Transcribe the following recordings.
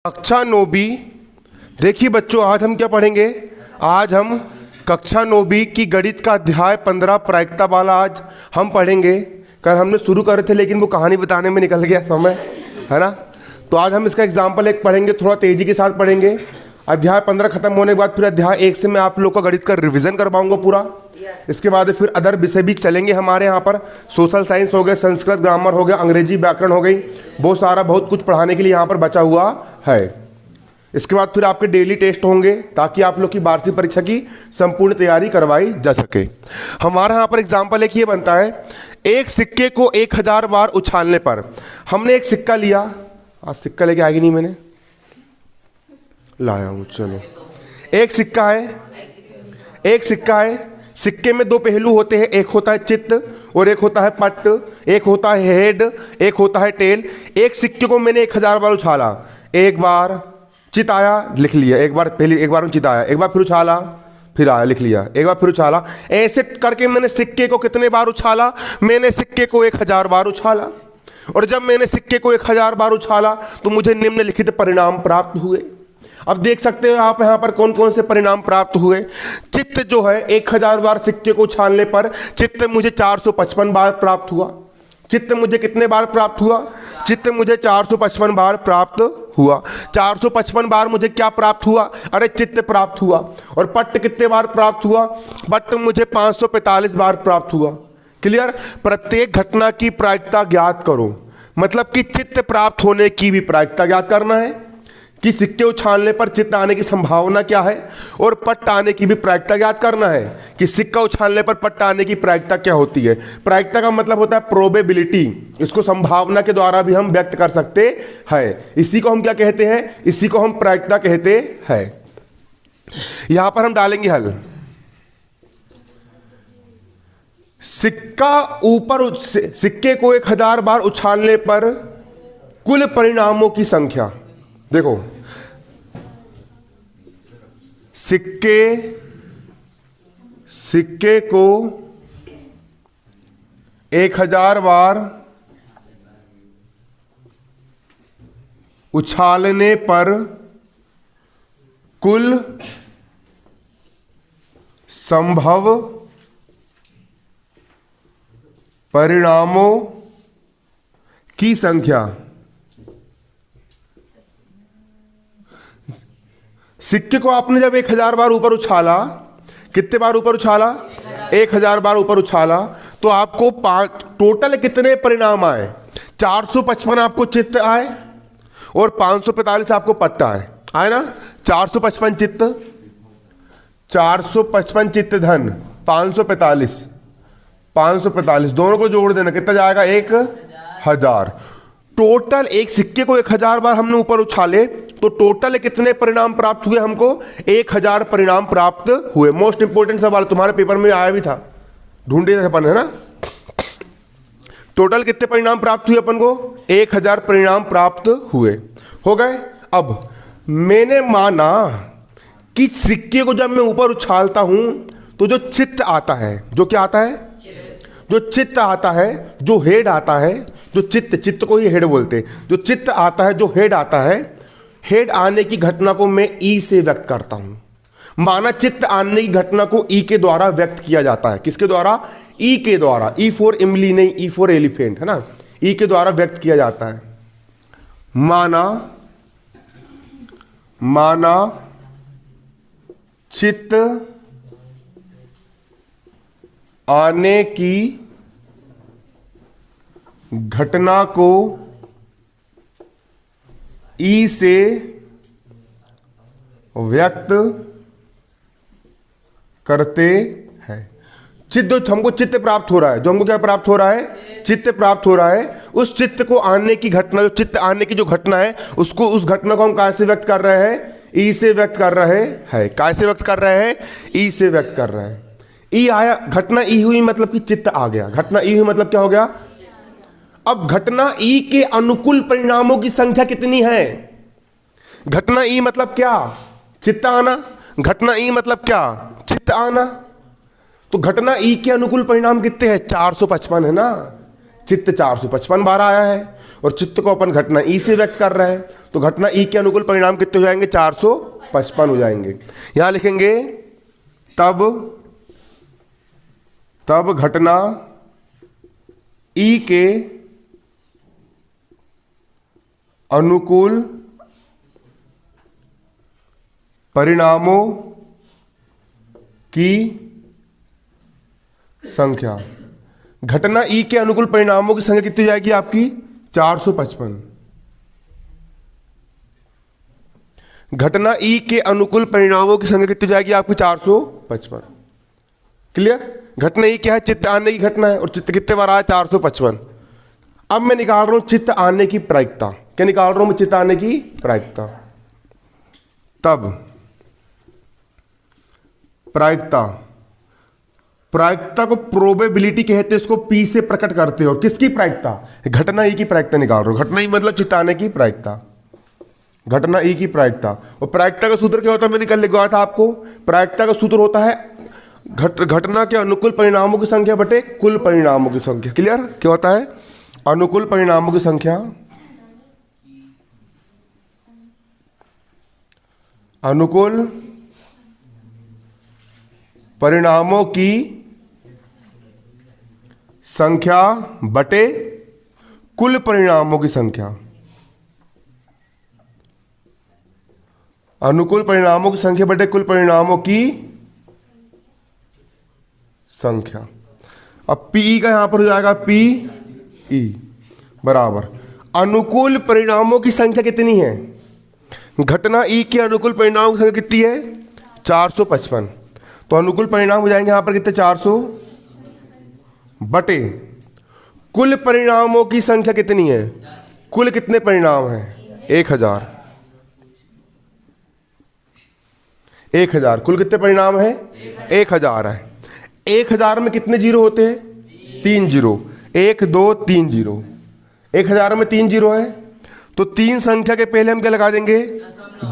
कक्षा 9वीं। देखिए बच्चों, आज हम क्या पढ़ेंगे? आज हम कक्षा 9वीं की गणित का अध्याय 15 प्रायिकता वाला आज हम पढ़ेंगे। कल हमने शुरू करे थे लेकिन वो कहानी बताने में निकल गया समय, है ना। तो आज हम इसका एग्जाम्पल एक पढ़ेंगे, थोड़ा तेजी के साथ पढ़ेंगे। अध्याय 15 खत्म होने के बाद फिर अध्याय 1 से मैं आप लोग का गणित का रिवीजन करवाऊंगा पूरा। इसके बाद फिर अदर विषय भी चलेंगे हमारे यहाँ पर। सोशल साइंस हो गए, संस्कृत ग्रामर हो गया, अंग्रेजी व्याकरण हो गई, बहुत कुछ पढ़ाने के लिए यहाँ पर बचा हुआ है। इसके बाद फिर आपके डेली टेस्ट होंगे ताकि आप लोग की वार्षिक परीक्षा की संपूर्ण तैयारी करवाई जा सके। हमारा यहाँ पर एग्जाम्पल एक ये बनता है, एक सिक्के को 1000 बार उछालने पर। हमने एक सिक्का लिया, आज सिक्का लेके आएगी नहीं, मैंने लाया हूँ, चलो। एक सिक्का है, सिक्के में दो पहलू होते हैं, एक होता है चित्त और एक होता है पट्ट, एक होता है हेड, एक होता है टेल। एक सिक्के को मैंने 1000 बार उछाला, एक बार चित आया, लिख लिया, एक बार में चित आया, एक बार फिर उछाला, फिर आया, लिख लिया, एक बार फिर उछाला। ऐसे करके मैंने सिक्के को कितने बार उछाला? मैंने सिक्के को 1000 बार उछाला। और जब मैंने सिक्के को 1000 बार उछाला तो मुझे निम्नलिखित परिणाम प्राप्त हुए। अब देख सकते हो आप यहाँ पर कौन कौन से परिणाम प्राप्त हुए। चित्त जो है 1000 बार सिक्के को उछालने पर चित्त मुझे 455 बार प्राप्त हुआ। चित्त मुझे कितने बार प्राप्त हुआ? चित्त मुझे 455 बार प्राप्त हुआ। 455 बार मुझे क्या प्राप्त हुआ? अरे चित्त प्राप्त हुआ। और पट्ट कितने बार प्राप्त हुआ? पट्ट मुझे 545 बार प्राप्त हुआ। क्लियर? प्रत्येक घटना की प्रायिकता ज्ञात करो, मतलब कि चित्त प्राप्त होने की भी प्रायिकता ज्ञात करना है कि सिक्के उछालने पर चित्त आने की संभावना क्या है, और पट्ट आने की भी प्रायिकता ज्ञात करना है कि सिक्का उछालने पर पट्ट आने की प्रायिकता क्या होती है। प्रायिकता का मतलब होता है प्रोबेबिलिटी, इसको संभावना के द्वारा भी हम व्यक्त कर सकते हैं। इसी को हम क्या कहते हैं? इसी को हम प्रायिकता कहते हैं। यहां पर हम डालेंगे हल। सिक्के को 1000 बार उछालने पर कुल परिणामों की संख्या। देखो, सिक्के को 1000 बार उछालने पर कुल संभव परिणामों की संख्या। सिक्के को आपने जब 1000 बार ऊपर उछाला, कितने बार ऊपर उछाला? 1000 बार ऊपर उछाला, तो आपको टोटल कितने परिणाम आए? 455 आपको चित्त आए और 545 आपको पट्ट आए ना। 455 चित्त धन 545 दोनों को जोड़ देना, कितना जाएगा? 1000। टोटल एक सिक्के को 1000 बार हमने ऊपर उछाले तो टोटल कितने परिणाम प्राप्त हुए? हमको 1000 परिणाम प्राप्त हुए। मोस्ट इंपोर्टेंट सवाल तुम्हारे पेपर में आया भी था, ढूंढे थे अपन, है ना। टोटल कितने परिणाम प्राप्त हुए अपन को? 1000 परिणाम प्राप्त हुए। हो गए। अब मैंने माना कि सिक्के को जब मैं ऊपर उछालता हूं तो जो चित्त आता है, जो क्या आता है? जो चित्त आता है, जो हेड आता है, जो चित्त को ही हेड बोलते हैं, जो चित्त आता है, जो हेड आता है, हेड आने की घटना को मैं ई से व्यक्त करता हूं। माना चित्त आने की घटना को ई के द्वारा व्यक्त किया जाता है। किसके द्वारा? ई के द्वारा। ई फॉर इमली नहीं, ई फॉर एलिफेंट, है ना। ई के द्वारा व्यक्त किया जाता है। माना चित्त आने की घटना को ई से व्यक्त करते हैं। चित्त जो हमको चित्त प्राप्त हो रहा है, जो हमको क्या प्राप्त हो रहा है? चित्त प्राप्त हो रहा है। उस चित्त को आने की घटना, जो चित्त आने की जो घटना है, उसको, उस घटना को हम कैसे व्यक्त कर रहे हैं? ई से व्यक्त कर रहे हैं। कैसे व्यक्त कर रहे हैं? ई से व्यक्त कर रहे हैं। ई आया, घटना ई हुई मतलब कि चित्त आ गया। घटना ई हुई मतलब क्या हो गया? अब घटना ई के अनुकूल परिणामों की संख्या कितनी है? घटना ई मतलब क्या? चित्त आना। घटना ई मतलब क्या? चित्त आना। तो घटना ई के अनुकूल परिणाम कितने हैं? 455 है ना। चित्त 455 बार आया है और चित्त को अपन घटना ई से व्यक्त कर रहे हैं, तो घटना ई के अनुकूल परिणाम कितने हो जाएंगे? 455 हो जाएंगे। यहां लिखेंगे तब घटना ई के अनुकूल परिणामों की संख्या, घटना ई के अनुकूल परिणामों की संख्या कितनी हो जाएगी आपकी? 455। घटना ई के अनुकूल परिणामों की संख्या कितनी हो जाएगी आपकी? 455। क्लियर? घटना ई क्या है? चित्त आने की घटना है और चित्त कितने बार आया? 455। अब मैं निकाल रहा हूं चित्त आने की प्रायिकता। क्या निकाल रहा हूं मैं? चित्त आने की प्रायिकता। तब प्रायिकता को प्रोबेबिलिटी कहते हैं, इसको पी से प्रकट करते हो। किसकी प्रायिकता? घटना ई की प्रायिकता निकाल रहे हो। घटना ई मतलब चित्त आने की प्रायिकता, घटना ई की प्रायिकता। और प्रायिकता का सूत्र क्या होता है? मैंने कल लिखवाया था आपको। प्रायिकता का सूत्र होता है घटना के अनुकूल परिणामों की संख्या बटे कुल परिणामों की संख्या। क्लियर? क्या होता है? अनुकूल परिणामों की संख्या, अनुकूल परिणामों की संख्या बटे कुल परिणामों की संख्या। अनुकूल परिणामों की संख्या बटे कुल परिणामों की संख्या। अब पी का यहां पर हो जाएगा पी ई बराबर अनुकूल परिणामों की संख्या कितनी है? घटना ई के अनुकूल परिणामों की संख्या कितनी है? 455। तो अनुकूल परिणाम हो जाएंगे यहां पर कितने? 400 बटे कुल परिणामों की संख्या कितनी है? कुल कितने परिणाम हैं? 1000। 1000 कुल कितने परिणाम है? 1000 है। 1000 में कितने जीरो होते हैं? 3 जीरो। 1 2 3 जीरो। 1000 में 3 जीरो है तो 3 संख्या के पहले हम क्या लगा देंगे?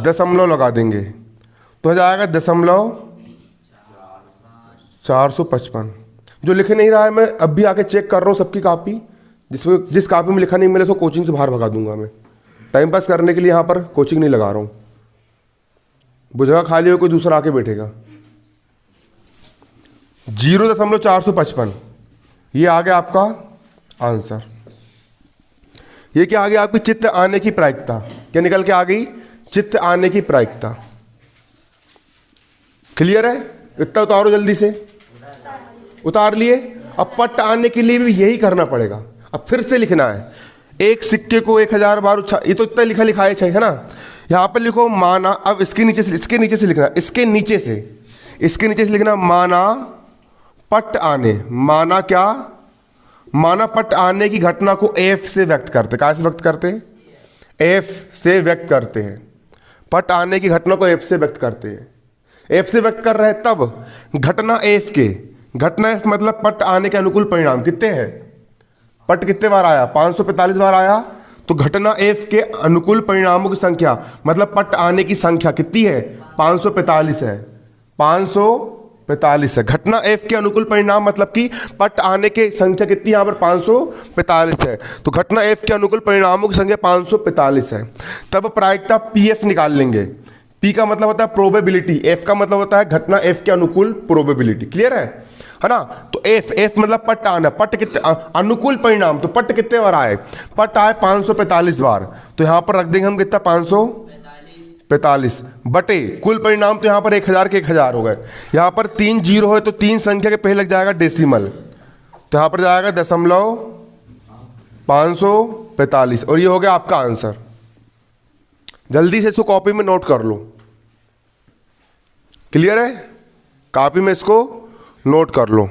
दशमलव लगा देंगे। तो हो जाएगा 0.455। जो लिख नहीं रहा है मैं अब भी आके चेक कर रहा हूँ सबकी कॉपी। जिस कॉपी में लिखा नहीं मिले तो कोचिंग से बाहर भगा दूंगा मैं। टाइम पास करने के लिए यहाँ पर कोचिंग नहीं लगा रहा हूँ। वो जगह खाली हो कोई दूसरा आके बैठेगा। 0.455 ये आ गया आपका आंसर। ये क्या आ गया आपकी? चित्त आने की प्रायिकता। क्या निकल के आ गई? चित्त आने की प्रायिकता। क्लियर है? इतना उतारो जल्दी से। उतार लिए। अब पट आने के लिए भी यही करना पड़ेगा। अब फिर से लिखना है। एक सिक्के को 1000 बार उछाल, ये तो इतना लिखा लिखा है ना। यहां पर लिखो माना। अब इसके नीचे से लिखना, इसके नीचे से लिखना माना पट आने। माना क्या? माना पट आने की घटना को एफ से व्यक्त करते। कहाँ से व्यक्त करते हैं? एफ से व्यक्त करते हैं। पट आने की घटना को एफ से व्यक्त करते हैं। एफ से व्यक्त कर रहे हैं तब घटना एफ के, घटना एफ मतलब पट आने के अनुकूल परिणाम कितने हैं? पट कितने बार आया? 545 बार आया। तो घटना एफ के अनुकूल परिणामों की संख्या मतलब पट आने की संख्या कितनी है? 545 है। 545 है। घटना एफ के अनुकूल परिणाम मतलब कि पट आने की संख्या कितनी यहां पर? 545 है। तो घटना एफ के अनुकूल परिणामों की संख्या 545 है। तब प्रायिकता पी एफ निकाल लेंगे। पी का मतलब होता है प्रोबेबिलिटी, एफ का मतलब होता है घटना एफ के अनुकूल प्रोबेबिलिटी। क्लियर है ना? तो एफ मतलब पट आना। पट कितने अनुकूल परिणाम, तो पट कितने बार आए? पट आए 545 बार। तो यहां पर रख देंगे हम कितना? 545 बटे कुल परिणाम। तो यहां पर 1000 के 1000 हो गए। यहां पर 3 जीरो है तो 3 संख्या के पहले लग जाएगा डेसिमल। तो यहां पर जाएगा 0.545 और ये हो गया आपका आंसर। जल्दी से इसको कॉपी में नोट कर लो। क्लियर है? कॉपी में इसको नोट कर लो।